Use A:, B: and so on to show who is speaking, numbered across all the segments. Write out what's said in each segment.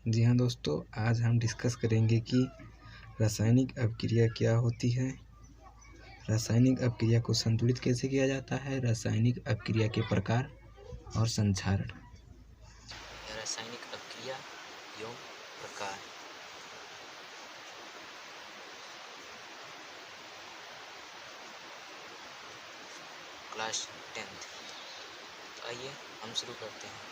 A: जी हाँ दोस्तों, आज हम डिस्कस करेंगे कि रासायनिक अपक्रिया क्या होती है, रासायनिक अपक्रिया को संतुलित कैसे किया जाता है, रासायनिक अपक्रिया के प्रकार और संक्षारण।
B: रासायनिक अपक्रिया एवं प्रकार। Class 10th। तो आइए हम शुरू करते हैं।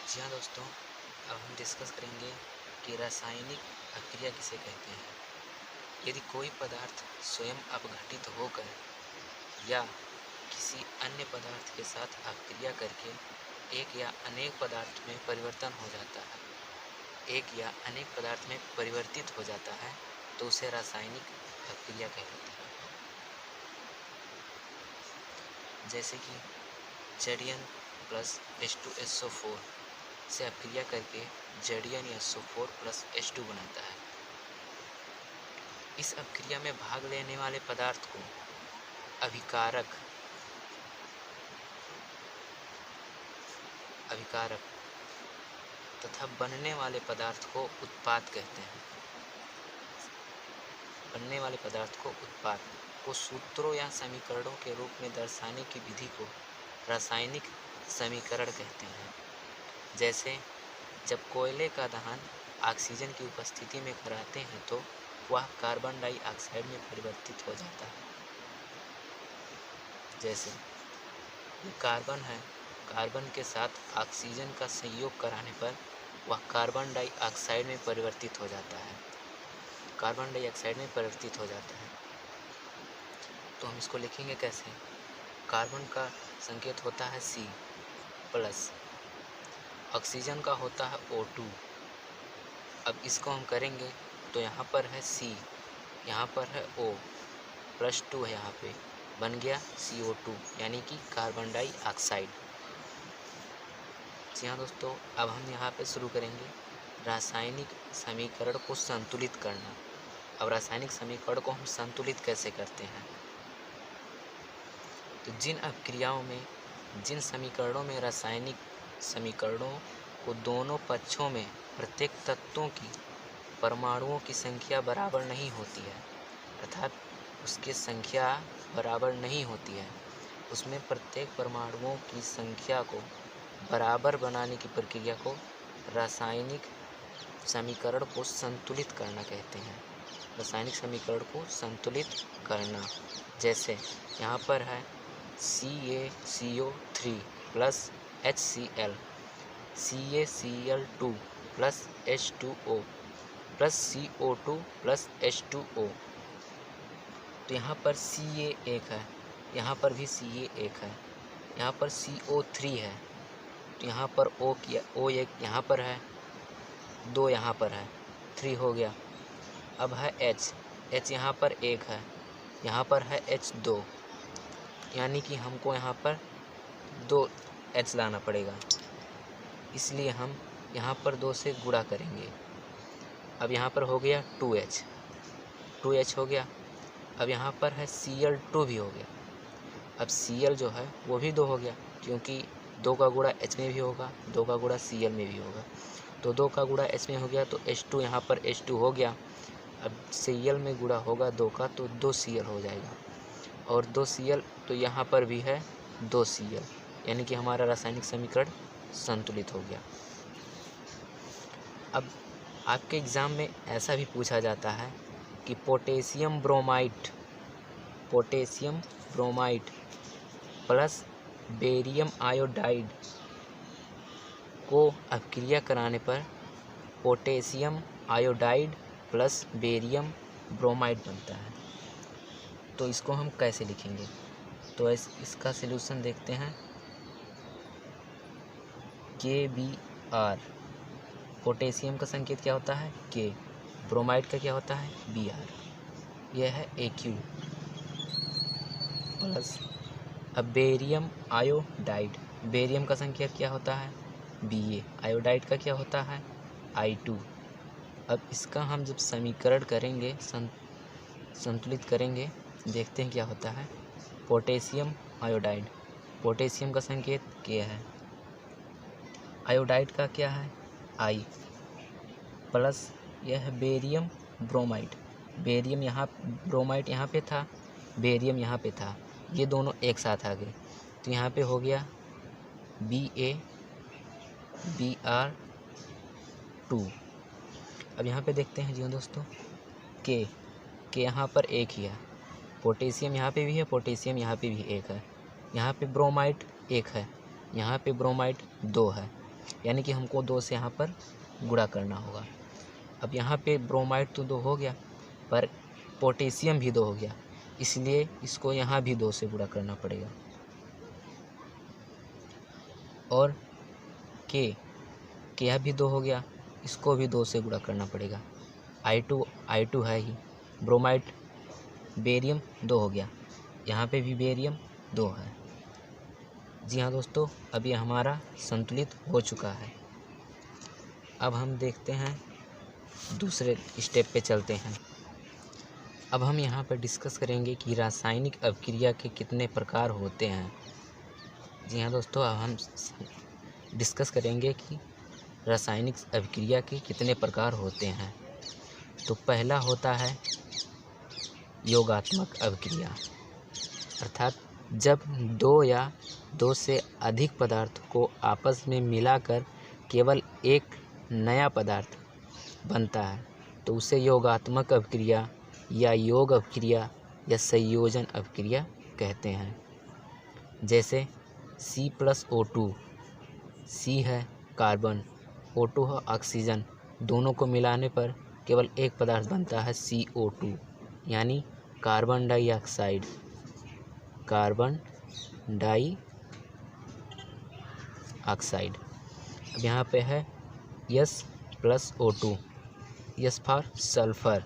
B: जी हाँ दोस्तों, अब हम डिस्कस करेंगे कि रासायनिक अपक्रिया किसे कहते हैं। यदि कोई पदार्थ स्वयं अपघटित होकर या किसी अन्य पदार्थ के साथ अपक्रिया करके एक या अनेक पदार्थ में परिवर्तन हो जाता है, एक या अनेक पदार्थ में परिवर्तित हो जाता है, तो उसे रासायनिक अपक्रिया कहते हैं। जैसे कि जेडियन प्लस H2SO4 से अपक्रिया करके जेडियन SO4 प्लस H2 बनाता है। इस अपक्रिया में भाग लेने वाले पदार्थ को अभिकारक तथा बनने वाले पदार्थ को उत्पाद कहते हैं। बनने वाले पदार्थ को उत्पाद को सूत्रों या समीकरणों के रूप में दर्शाने की विधि को रासायनिक समीकरण कहते हैं। जैसे जब कोयले का दहन ऑक्सीजन की उपस्थिति में कराते हैं तो वह कार्बन डाइऑक्साइड में परिवर्तित हो जाता है। जैसे ये कार्बन है, कार्बन के साथ ऑक्सीजन का संयोग कराने पर वह कार्बन डाइऑक्साइड में परिवर्तित हो जाता है। कार्बन डाइऑक्साइड में परिवर्तित हो जाता है। तो हम इसको लिखेंगे कैसे। कार्बन का संकेत होता है C प्लस, ऑक्सीजन का होता है O2। अब इसको हम करेंगे तो यहाँ पर है C, यहाँ पर है O, प्लस 2 है, यहाँ पे बन गया CO2 यानी कि कार्बन डाइऑक्साइड। जी हाँ दोस्तों, अब हम यहाँ पे शुरू करेंगे रासायनिक समीकरण को संतुलित करना। अब रासायनिक समीकरण को हम संतुलित कैसे करते हैं। तो जिन समीकरणों में रासायनिक समीकरणों को दोनों पक्षों में प्रत्येक तत्वों की परमाणुओं की संख्या बराबर नहीं होती है, अर्थात उसकी संख्या बराबर नहीं होती है, उसमें प्रत्येक परमाणुओं की संख्या को बराबर बनाने की प्रक्रिया को रासायनिक समीकरण को संतुलित करना कहते हैं। रासायनिक समीकरण को संतुलित करना, जैसे यहाँ पर है CaCO3 plus HCl, CaCl2 plus H2O plus CO2 plus H2O। तो यहाँ पर Ca एक है, यहाँ पर भी Ca एक है, यहाँ पर CO3 है, तो यहाँ पर O एक यहाँ पर है, 2 यहाँ पर है, 3 हो गया। अब है H यहाँ पर एक है, यहाँ पर है H2, यानी कि हमको यहाँ पर 2 H लाना पड़ेगा, इसलिए हम यहाँ पर 2 से गुणा करेंगे। अब यहाँ पर हो गया 2H हो गया। अब यहाँ पर है Cl2 भी हो गया। अब Cl जो है वो भी 2 हो गया, क्योंकि 2 का गुणा H में भी होगा, 2 का गुणा Cl में भी होगा, तो 2 का गुणा H में हो गया, तो H2 यहाँ पर H2 हो गया। अब Cl में गुणा होगा 2 का, तो 2 Cl हो जाएगा, और 2 Cl तो यहाँ पर भी है 2 Cl, यानी कि हमारा रासायनिक समीकरण संतुलित हो गया। अब आपके एग्ज़ाम में ऐसा भी पूछा जाता है कि potassium bromide plus barium iodide को अपक्रिया कराने पर potassium iodide plus barium bromide बनता है। तो इसको हम कैसे लिखेंगे। तो इसका सलूशन देखते हैं। KBr, पोटेशियम का संकेत क्या होता है K, ब्रोमाइड का क्या होता है Br, यह है AQ प्लस। अब बेरियम आयोडाइड, बेरियम का संकेत क्या होता है Ba, आयोडाइड का क्या होता है I2। अब इसका हम जब समीकरण करेंगे, संतुलित करेंगे, देखते हैं क्या होता है। पोटेशियम आयोडाइड, पोटेशियम का संकेत K है, आयोडाइड का क्या है आई, प्लस यह है बेरियम ब्रोमाइड। बेरियम यहाँ, ब्रोमाइड यहाँ पे था, बेरियम यहाँ पे था, ये दोनों एक साथ आ गए तो यहाँ पे हो गया BaBr2। अब यहाँ पे देखते हैं जी दोस्तों के यहाँ पर एक ही है, पोटेशियम यहाँ पे भी है, पोटेशियम यहाँ पे भी एक है, यहाँ पे ब्रोमाइड एक है, यहाँ पे ब्रोमाइड 2 है, यानी कि हमको 2 से यहाँ पर गुणा करना होगा। अब यहाँ पे ब्रोमाइड तो 2 हो गया, पर पोटेशियम भी 2 हो गया, इसलिए इसको यहाँ भी 2 से गुणा करना पड़ेगा। और के यह भी 2 हो गया, इसको भी 2 से गुणा करना पड़ेगा। I2 है ही, ब्रोमाइड बेरियम 2 हो गया, यहाँ पे भी बेरियम 2 है। जी हाँ दोस्तों, अब ये हमारा संतुलित हो चुका है। अब हम देखते हैं दूसरे स्टेप पे चलते हैं। अब हम यहाँ पर डिस्कस करेंगे कि रासायनिक अभिक्रिया के कितने प्रकार होते हैं। जी हाँ दोस्तों, अब हम डिस्कस करेंगे कि रासायनिक अभिक्रिया के कितने प्रकार होते हैं। तो पहला होता है योगात्मक अभिक्रिया, अर्थात जब 2 या 2 से अधिक पदार्थ को आपस में मिलाकर केवल एक नया पदार्थ बनता है तो उसे योगात्मक अभिक्रिया या योग अभिक्रिया या संयोजन अभिक्रिया कहते हैं। जैसे C+O2, C है कार्बन, O2 है ऑक्सीजन, दोनों को मिलाने पर केवल एक पदार्थ बनता है CO2, यानी कार्बन डाइऑक्साइड। अब यहाँ पे है S+O2, S फॉर सल्फर,